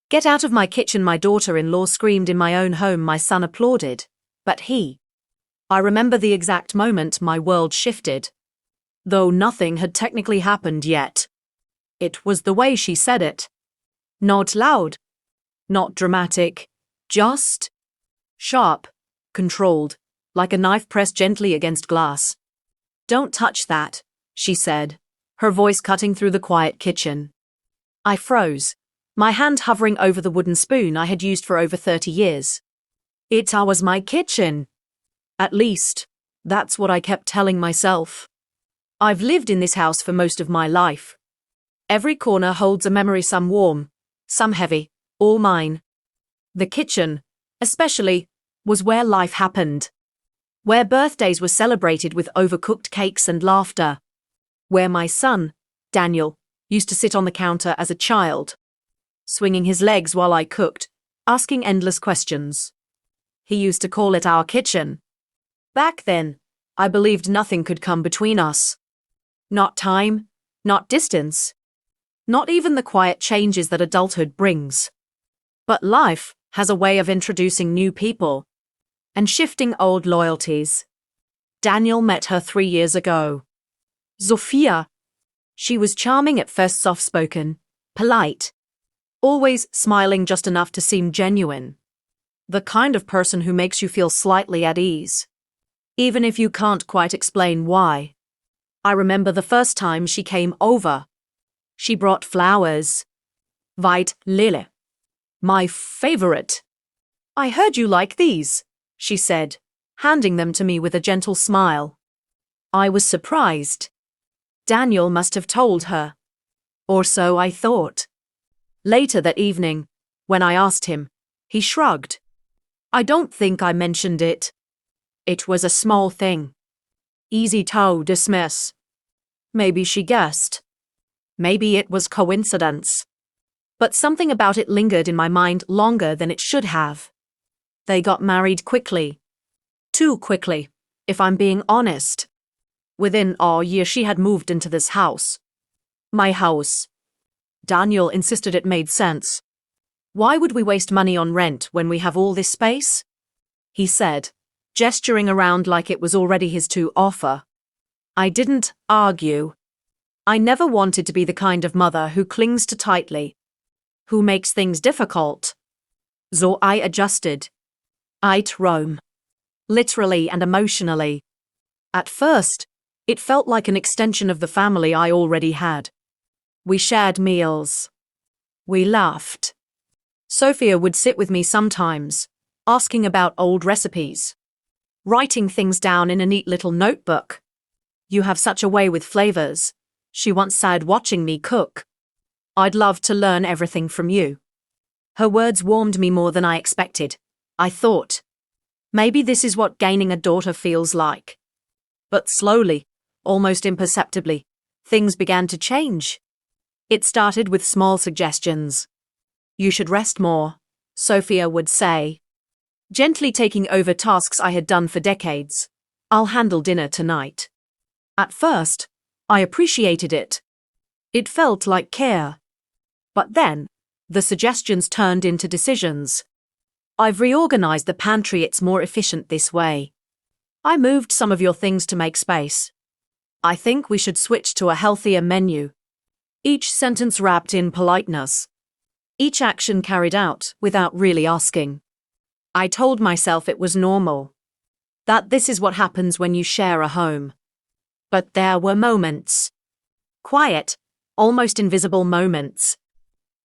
"Get out of my kitchen," my daughter-in-law screamed. In my own home, my son applauded. But I remember the exact moment my world shifted. Though nothing had technically happened yet. It was the way she said it. Not loud. Not dramatic. Just sharp. Controlled. Like a knife pressed gently against glass. "Don't touch that," she said, her voice cutting through the quiet kitchen. I froze, my hand hovering over the wooden spoon I had used for over 30 years. It was my kitchen. At least, that's what I kept telling myself. I've lived in this house for most of my life. Every corner holds a memory, some warm, some heavy, all mine. The kitchen, especially, was where life happened. Where birthdays were celebrated with overcooked cakes and laughter. Where my son, Daniel, used to sit on the counter as a child, swinging his legs while I cooked, asking endless questions. He used to call it our kitchen. Back then, I believed nothing could come between us. Not time, not distance, not even the quiet changes that adulthood brings. But life has a way of introducing new people and shifting old loyalties. Daniel met her 3 years ago. Sophia. She was charming at first, soft-spoken, polite, always smiling just enough to seem genuine. The kind of person who makes you feel slightly at ease, even if you can't quite explain why. I remember the first time she came over. She brought flowers. White Lily. My favorite. "I heard you like these," she said, handing them to me with a gentle smile. I was surprised. Daniel must have told her. Or so I thought. Later that evening, when I asked him, he shrugged. "I don't think I mentioned it. It was a small thing. Easy to dismiss." Maybe she guessed. Maybe it was coincidence. But something about it lingered in my mind longer than it should have. They got married quickly. Too quickly, if I'm being honest. Within a year she had moved into this house. My house. Daniel insisted it made sense. "Why would we waste money on rent when we have all this space?" he said, gesturing around like it was already his to offer. I didn't argue. I never wanted to be the kind of mother who clings too tightly, who makes things difficult. So I adjusted. I'd roam. Literally and emotionally. At first, it felt like an extension of the family I already had. We shared meals. We laughed. Sophia would sit with me sometimes, asking about old recipes, writing things down in a neat little notebook. "You have such a way with flavors," she once said, watching me cook. "I'd love to learn everything from you." Her words warmed me more than I expected. I thought, maybe this is what gaining a daughter feels like. But slowly, almost imperceptibly, things began to change. It started with small suggestions. "You should rest more," Sophia would say, gently taking over tasks I had done for decades. "I'll handle dinner tonight." At first, I appreciated it. It felt like care. But then, the suggestions turned into decisions. "I've reorganized the pantry, it's more efficient this way. I moved some of your things to make space. I think we should switch to a healthier menu." Each sentence wrapped in politeness. Each action carried out without really asking. I told myself it was normal. That this is what happens when you share a home. But there were moments. Quiet, almost invisible moments.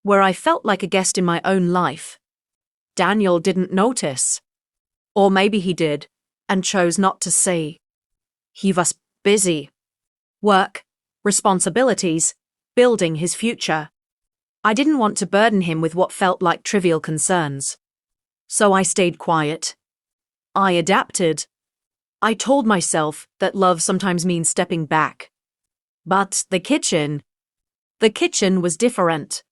Where I felt like a guest in my own life. Daniel didn't notice. Or maybe he did, and chose not to see. He was busy. Work, responsibilities, building his future. I didn't want to burden him with what felt like trivial concerns. So I stayed quiet. I adapted. I told myself that love sometimes means stepping back. But the kitchen was different.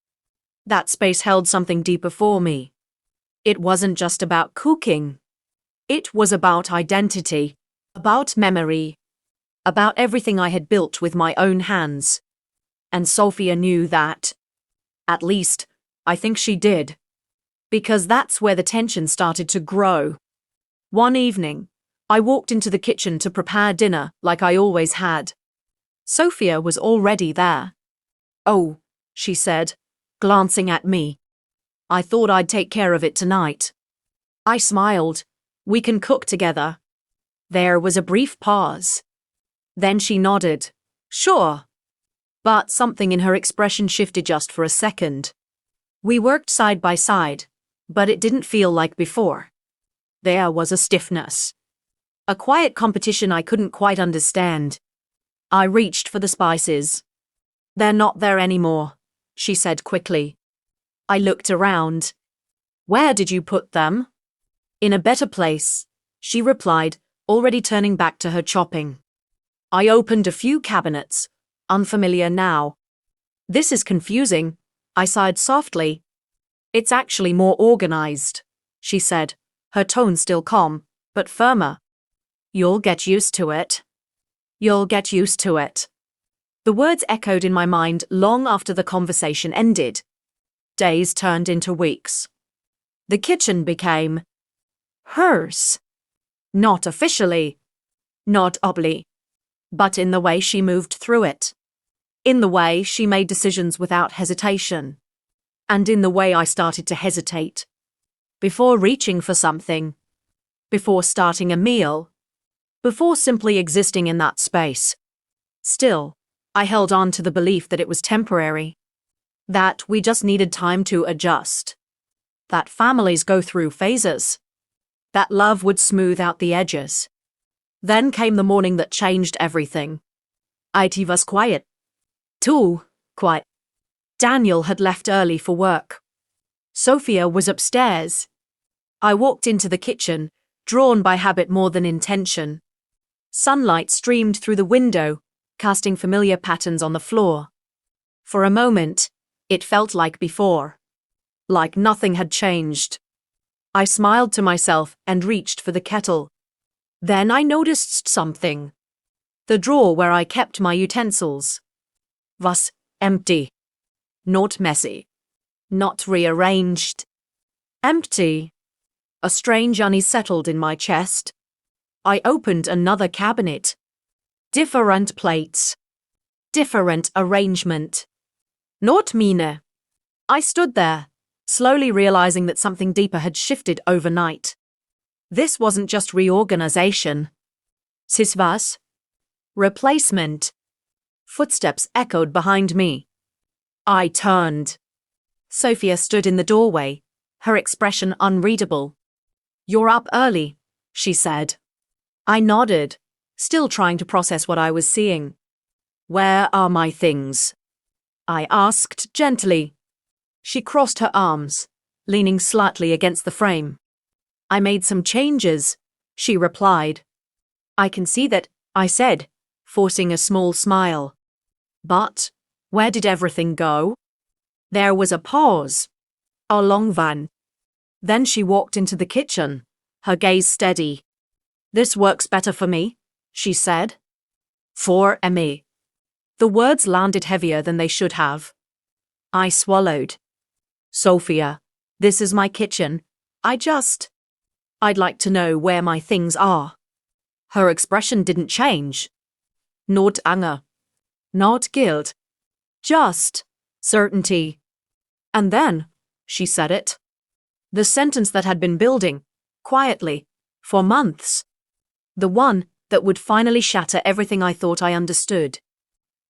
That space held something deeper for me. It wasn't just about cooking. It was about identity, about memory, about everything I had built with my own hands. And Sophia knew that. At least, I think she did. Because that's where the tension started to grow. One evening, I walked into the kitchen to prepare dinner like I always had. Sophia was already there. "Oh," she said, glancing at me. "I thought I'd take care of it tonight." I smiled. "We can cook together." There was a brief pause. Then she nodded. "Sure." But something in her expression shifted just for a second. We worked side by side, but it didn't feel like before. There was a stiffness. A quiet competition I couldn't quite understand. I reached for the spices. "They're not there anymore," she said quickly. I looked around. "Where did you put them?" "In a better place," she replied, already turning back to her chopping. I opened a few cabinets, unfamiliar now. "This is confusing," I sighed softly. "It's actually more organized," she said, her tone still calm, but firmer. "You'll get used to it." "You'll get used to it." The words echoed in my mind long after the conversation ended. Days turned into weeks. The kitchen became hers. Not officially, not obly, but in the way she moved through it. In the way she made decisions without hesitation. And in the way I started to hesitate. Before reaching for something. Before starting a meal. Before simply existing in that space. Still, I held on to the belief that it was temporary. That we just needed time to adjust. That families go through phases. That love would smooth out the edges. Then came the morning that changed everything. It was quiet. Too quiet. Daniel had left early for work. Sophia was upstairs. I walked into the kitchen, drawn by habit more than intention. Sunlight streamed through the window, casting familiar patterns on the floor. For a moment, it felt like before. Like nothing had changed. I smiled to myself and reached for the kettle. Then I noticed something. The drawer where I kept my utensils was empty. Not messy. Not rearranged. Empty. A strange unease settled in my chest. I opened another cabinet. Different plates. Different arrangement. Not mine. I stood there, slowly realizing that something deeper had shifted overnight. This wasn't just reorganization. This was replacement. Footsteps echoed behind me. I turned. Sophia stood in the doorway, her expression unreadable. "You're up early," she said. I nodded, still trying to process what I was seeing. "Where are my things?" I asked gently. She crossed her arms, leaning slightly against the frame. "I made some changes," she replied. "I can see that," I said, forcing a small smile. "But where did everything go?" There was a pause. A long one. Then she walked into the kitchen, her gaze steady. "This works better for me," she said. "For me." The words landed heavier than they should have. I swallowed. "Sophia, this is my kitchen. I'd like to know where my things are." Her expression didn't change. Not anger. Not guilt. Just certainty. And then, she said it. The sentence that had been building, quietly, for months. The one that would finally shatter everything I thought I understood.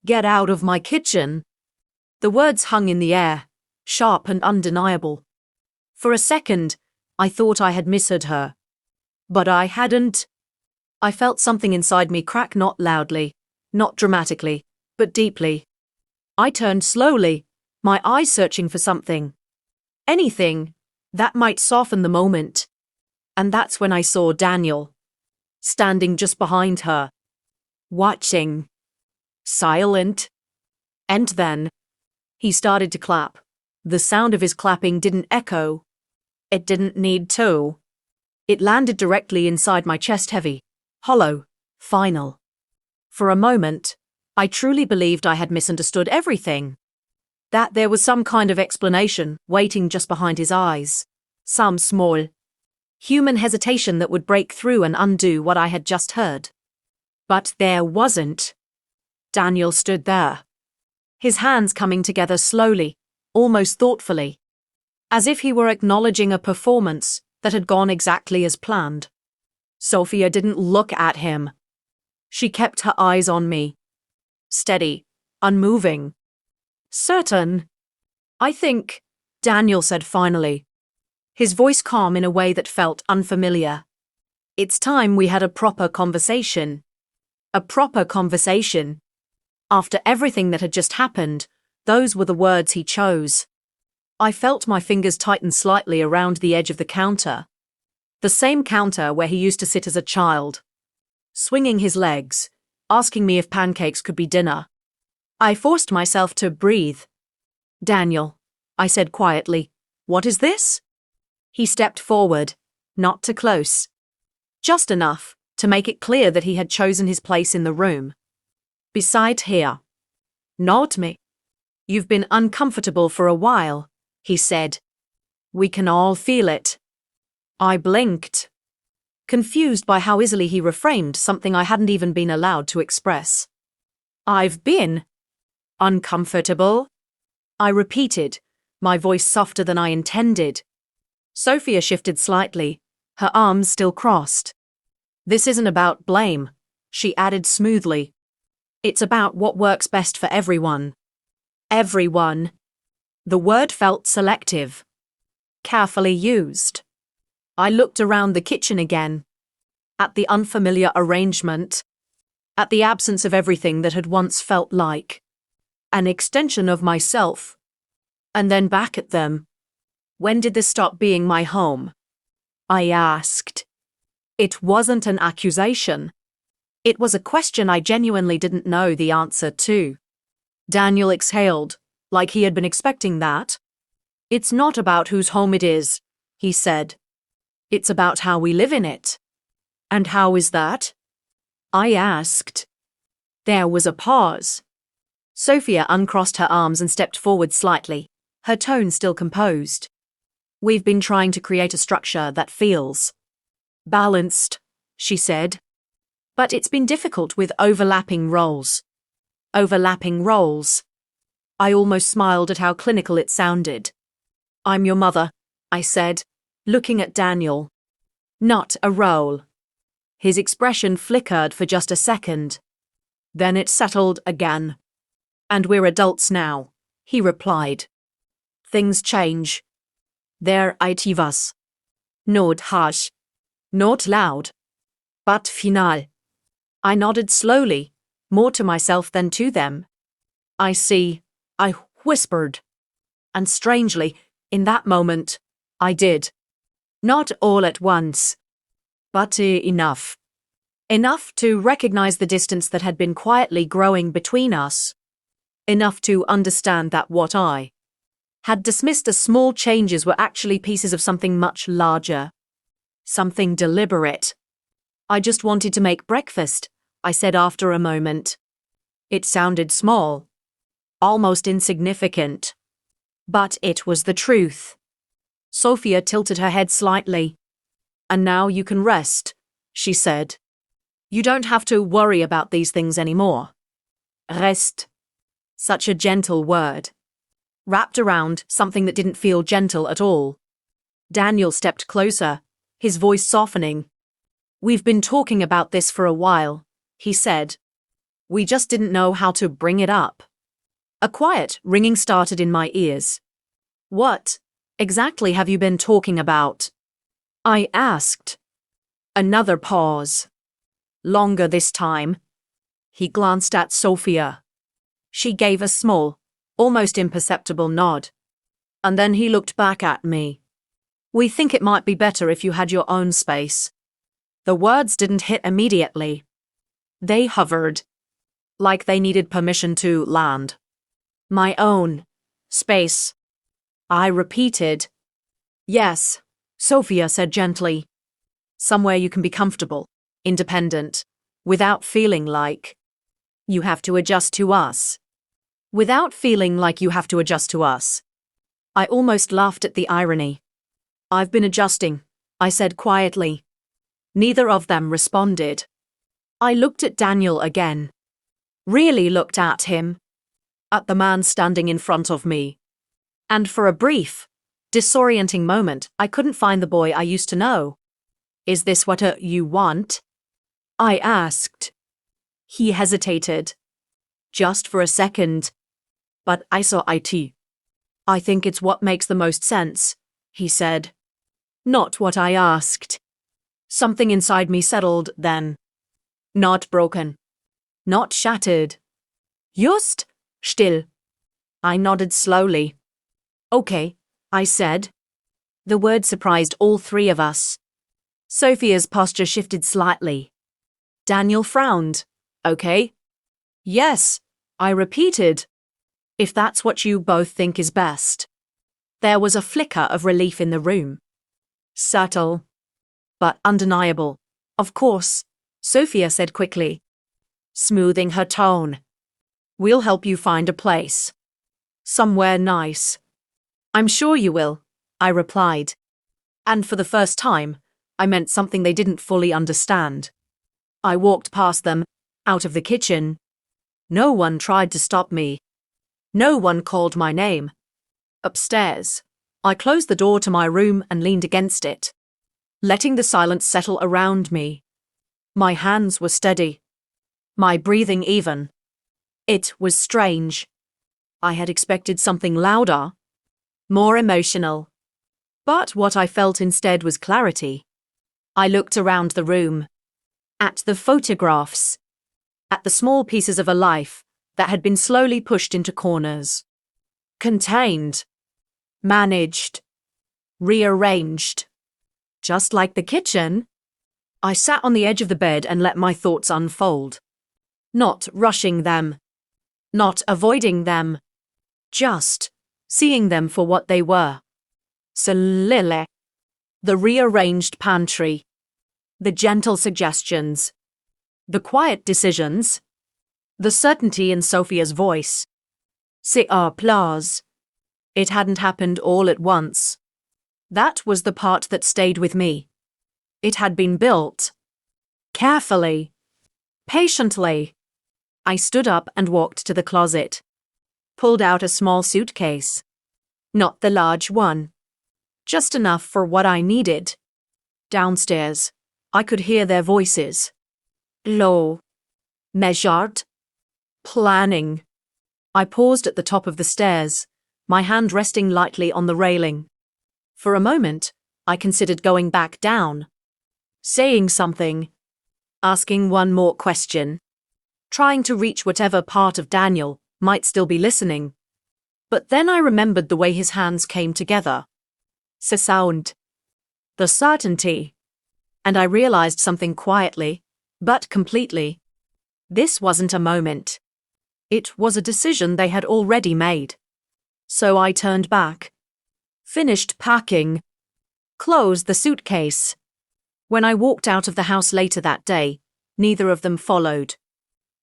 "Get out of my kitchen." The words hung in the air, sharp and undeniable. For a second, I thought I had misheard her. But I hadn't. I felt something inside me crack, not loudly, not dramatically, but deeply. I turned slowly, my eyes searching for something. Anything that might soften the moment. And that's when I saw Daniel, standing just behind her, watching, silent. And then, he started to clap. The sound of his clapping didn't echo. It didn't need to. It landed directly inside my chest, heavy, hollow, final. For a moment, I truly believed I had misunderstood everything. That there was some kind of explanation waiting just behind his eyes. Some small, human hesitation that would break through and undo what I had just heard. But there wasn't. Daniel stood there, his hands coming together slowly, almost thoughtfully, as if he were acknowledging a performance that had gone exactly as planned. Sophia didn't look at him. She kept her eyes on me, steady, unmoving. Certain. I think, Daniel said finally, his voice calm in a way that felt unfamiliar. It's time we had a proper conversation. A proper conversation. After everything that had just happened, those were the words he chose. I felt my fingers tighten slightly around the edge of the counter. The same counter where he used to sit as a child, swinging his legs, asking me if pancakes could be dinner. I forced myself to breathe. Daniel, I said quietly, what is this? He stepped forward, not too close. Just enough to make it clear that he had chosen his place in the room. Beside here. Not me. You've been uncomfortable for a while, he said. We can all feel it. I blinked, confused by how easily he reframed something I hadn't even been allowed to express. I've been uncomfortable, I repeated, my voice softer than I intended. Sophia shifted slightly, her arms still crossed. This isn't about blame, she added smoothly. It's about what works best for everyone. Everyone. The word felt selective, carefully used. I looked around the kitchen again, at the unfamiliar arrangement, at the absence of everything that had once felt like an extension of myself, and then back at them. When did this stop being my home? I asked. It wasn't an accusation. It was a question I genuinely didn't know the answer to. Daniel exhaled, like he had been expecting that. It's not about whose home it is, he said. It's about how we live in it. And how is that? I asked. There was a pause. Sophia uncrossed her arms and stepped forward slightly, her tone still composed. We've been trying to create a structure that feels balanced, she said. But it's been difficult with overlapping roles. Overlapping roles. I almost smiled at how clinical it sounded. I'm your mother, I said, looking at Daniel. Not a role. His expression flickered for just a second. Then it settled again. And we're adults now, he replied. Things change. There it was. Not harsh. Not loud. But final. I nodded slowly, more to myself than to them. I see, I whispered. And strangely, in that moment, I did. Not all at once. But enough. Enough to recognize the distance that had been quietly growing between us. Enough to understand that what I had dismissed as small changes were actually pieces of something much larger. Something deliberate. I just wanted to make breakfast, I said after a moment. It sounded small. Almost insignificant. But it was the truth. Sophia tilted her head slightly. And now you can rest, she said. You don't have to worry about these things anymore. Rest. Such a gentle word. Wrapped around something that didn't feel gentle at all. Daniel stepped closer, his voice softening. We've been talking about this for a while, he said. We just didn't know how to bring it up. A quiet ringing started in my ears. What exactly have you been talking about? I asked. Another pause. Longer this time. He glanced at Sophia. She gave a small, almost imperceptible nod. And then he looked back at me. We think it might be better if you had your own space. The words didn't hit immediately. They hovered, like they needed permission to land. My own space. I repeated. Yes, Sophia said gently. Somewhere you can be comfortable, independent, without feeling like you have to adjust to us. without feeling like you have to adjust to us. I almost laughed at the irony. I've been adjusting, I said quietly. Neither of them responded. I looked at Daniel again. Really looked at him. At the man standing in front of me. And for a brief, disorienting moment, I couldn't find the boy I used to know. Is this what you want? I asked. He hesitated. Just for a second. But I saw it. I think it's what makes the most sense, he said. Not what I asked. Something inside me settled then. Not broken. Not shattered. Just still. I nodded slowly. Okay, I said. The word surprised all three of us. Sophia's posture shifted slightly. Daniel frowned. Okay. Yes, I repeated. If that's what you both think is best. There was a flicker of relief in the room. Subtle, but undeniable. Of course, Sophia said quickly, smoothing her tone. We'll help you find a place. Somewhere nice. I'm sure you will, I replied. And for the first time, I meant something they didn't fully understand. I walked past them, out of the kitchen. No one tried to stop me. No one called my name. Upstairs, I closed the door to my room and leaned against it, letting the silence settle around me. My hands were steady, my breathing even. It was strange. I had expected something louder, more emotional. But what I felt instead was clarity. I looked around the room, at the photographs, at the small pieces of a life that had been slowly pushed into corners. Contained, managed, rearranged. Just like the kitchen, I sat on the edge of the bed and let my thoughts unfold. Not rushing them, not avoiding them, just seeing them for what they were. Solile. The rearranged pantry, the gentle suggestions, the quiet decisions, the certainty in Sophia's voice. C'est applause. It hadn't happened all at once. That was the part that stayed with me. It had been built. Carefully. Patiently. I stood up and walked to the closet. Pulled out a small suitcase. Not the large one. Just enough for what I needed. Downstairs, I could hear their voices. Low. Measured. Planning. I paused at the top of the stairs, my hand resting lightly on the railing. For a moment, I considered going back down. Saying something. Asking one more question. Trying to reach whatever part of Daniel might still be listening. But then I remembered the way his hands came together. The sound. The certainty. And I realized something quietly, but completely. This wasn't a moment. It was a decision they had already made. So I turned back. Finished packing. Closed the suitcase. When I walked out of the house later that day, neither of them followed.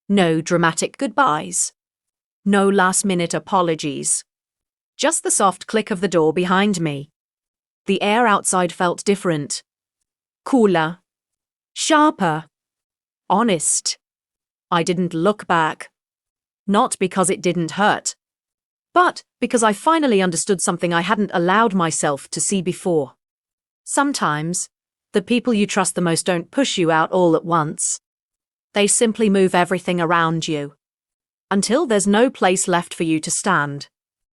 No dramatic goodbyes. No last-minute apologies. Just the soft click of the door behind me. The air outside felt different. Cooler. Sharper. Honest. I didn't look back. Not because it didn't hurt, but because I finally understood something I hadn't allowed myself to see before. Sometimes, the people you trust the most don't push you out all at once. They simply move everything around you. Until there's no place left for you to stand.